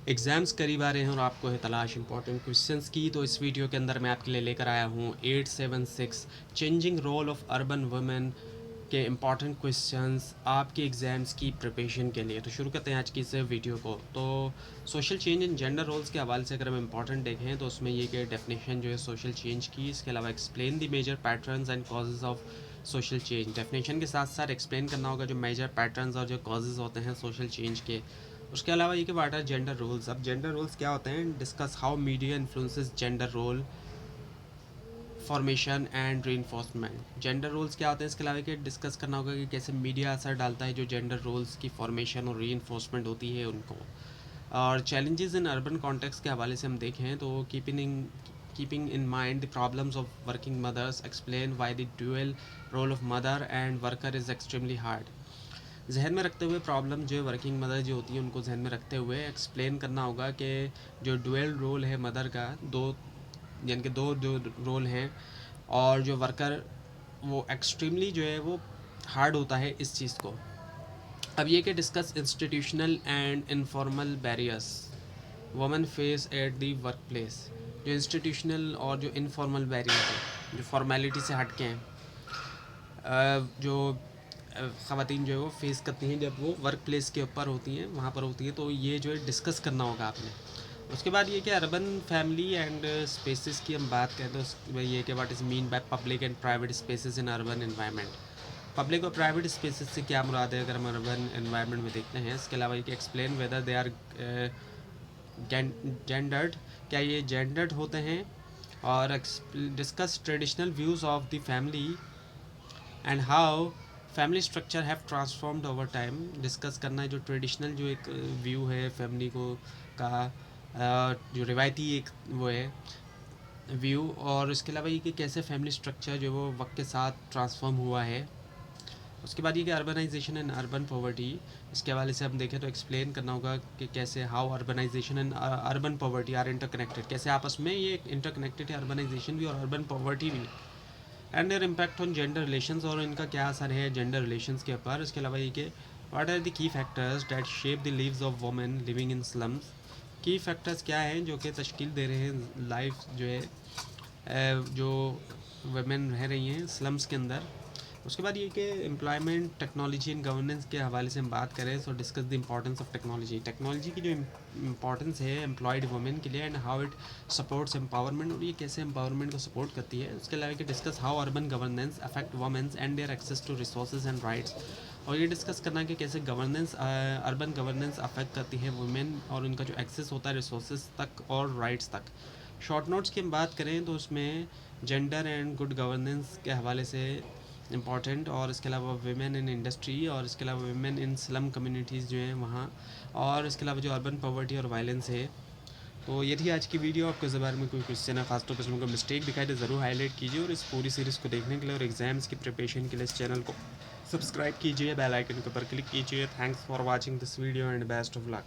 Exams करीब आ रहे हैं और आपको है तलाश इंपॉर्टेंट क्वेश्चंस की। तो इस वीडियो के अंदर मैं आपके लिए लेकर आया हूँ 876 changing role of urban women के इम्पॉर्टेंट क्वेश्चंस आपके एग्ज़ाम्स की प्रिपरेशन के लिए। तो शुरू करते हैं आज की इस वीडियो को। तो social change in gender roles के हवाले से अगर हम इंपॉर्टेंट देखें तो उसमें ये कि डेफिनेशन जो है सोशल चेंज की, इसके अलावा explain the major patterns and causes of social change. Definition के साथ साथ एक्सप्लेन करना होगा जो मेजर पैटर्न्स और जो कॉजेज़ होते हैं सोशल चेंज के। उसके अलावा ये कि वाट आर जेंडर रोल्स। अब जेंडर रोल्स क्या होते हैं, discuss how media influences gender role formation and reinforcement. Gender roles क्या होते हैं, इसके अलावा कि डिस्कस करना होगा कि कैसे मीडिया असर डालता है जो जेंडर रोल्स की फॉर्मेशन और रीइंफोर्समेंट होती है उनको। और चैलेंजेस इन अर्बन कॉन्टेक्स्ट के हवाले से हम देखें तो keeping in mind the problems of working mothers, explain why the dual role of mother and worker is extremely hard. जहन में रखते हुए प्रॉब्लम जो है वर्किंग मदर जो होती है उनको जहन में रखते हुए एक्सप्लेन करना होगा कि जो डुअल रोल है मदर का, दो यानी कि दो जो रोल हैं, और जो वर्कर वो एक्सट्रीमली जो है वो हार्ड होता है इस चीज़ को। अब ये कि discuss institutional and informal barriers women face at the work place. जो इंस्टीट्यूशनल और जो इनफॉर्मल बैरियर है जो फॉर्मेलिटी से हट के हैं, जो ख़वातीन जो है वो फेस करती हैं जब वो वर्क प्लेस के ऊपर होती हैं, वहाँ पर होती हैं, तो ये जो है डिस्कस करना होगा आपने। उसके बाद ये कि अर्बन फैमिली एंड स्पेसेस की हम बात करें तो उसमें ये कि what is mean by public and private spaces in urban environment. Public और प्राइवेट स्पेसेस से क्या मुराद है अगर हम अर्बन एनवायरनमेंट में देखते हैं। इसके अलावा ये कि explain whether they are gendered, क्या ये जेंडर्ड होते हैं, और discuss traditional views of the family and how family structure have transformed over time. Discuss करना है जो ट्रेडिशनल जो एक व्यू है फैमिली को का, जो रिवायती एक वो है व्यू, और इसके अलावा ये कि कैसे फैमिली स्ट्रक्चर जो वो वक्त के साथ ट्रांसफॉर्म हुआ है। उसके बाद ये कि अर्बनाइजेशन एंड अर्बन पॉवर्टी, इसके हवाले से हम देखें तो एक्सप्लेन करना होगा कि कैसे how urbanisation and urban poverty are interconnected, कैसे आपस में ये इंटरकनेक्टेड है अर्बनाइजेशन भी और अर्बन पॉवर्टी भी, and their impact on gender relations, और इनका क्या असर है जेंडर रिलेशंस के ऊपर। इसके अलावा ये कि what are the key factors that shape the lives of women living in slums. Key factors क्या हैं जो कि तश्कील दे रहे हैं लाइफ जो है जो वुमेन रह रही हैं स्लम्स के अंदर। उसके बाद ये कि एम्प्लॉयमेंट टेक्नोलॉजी एंड गवर्नेंस के हवाले से हम बात करें तो discuss the importance of technology. Technology की जो इम्पॉर्टेंस है एम्प्लॉयड वुमेन के लिए and how it supports empowerment, और ये कैसे एम्पावरमेंट को सपोर्ट करती है। उसके अलावा कि discuss how urban governance affect women's and their access to resources and rights, और ये डिस्कस करना कि कैसे गवर्नेंस अर्बन गवर्नेंस अफेक्ट करती है वुमेन और उनका जो एक्सेस होता है रिसोर्सेज तक और राइट्स तक। शॉर्ट नोट्स की हम बात करें तो उसमें जेंडर एंड गुड गवर्नेंस के हवाले से इम्पॉर्टेंट, और इसके अलावा वुमेन इन इंडस्ट्री, और इसके अलावा वुमेन इन स्लम कम्युनिटीज़ जो हैं वहाँ, और इसके अलावा जो अर्बन पॉवर्टी और वायलेंस है। तो ये थी आज की वीडियो। आपको इस बारे में कोई क्वेश्चन है, खासतौर पर इसमें कोई मिस्टेक दिखाई तो ज़रूर हाईलाइट कीजिए, और इस पूरी सीरीज़ को देखने के लिए और एग्ज़ाम्स की प्रिपरेशन के लिए इस चैनल को सब्सक्राइब कीजिए, बेल आइकन के ऊपर क्लिक कीजिए। Thanks for watching this video and best of luck.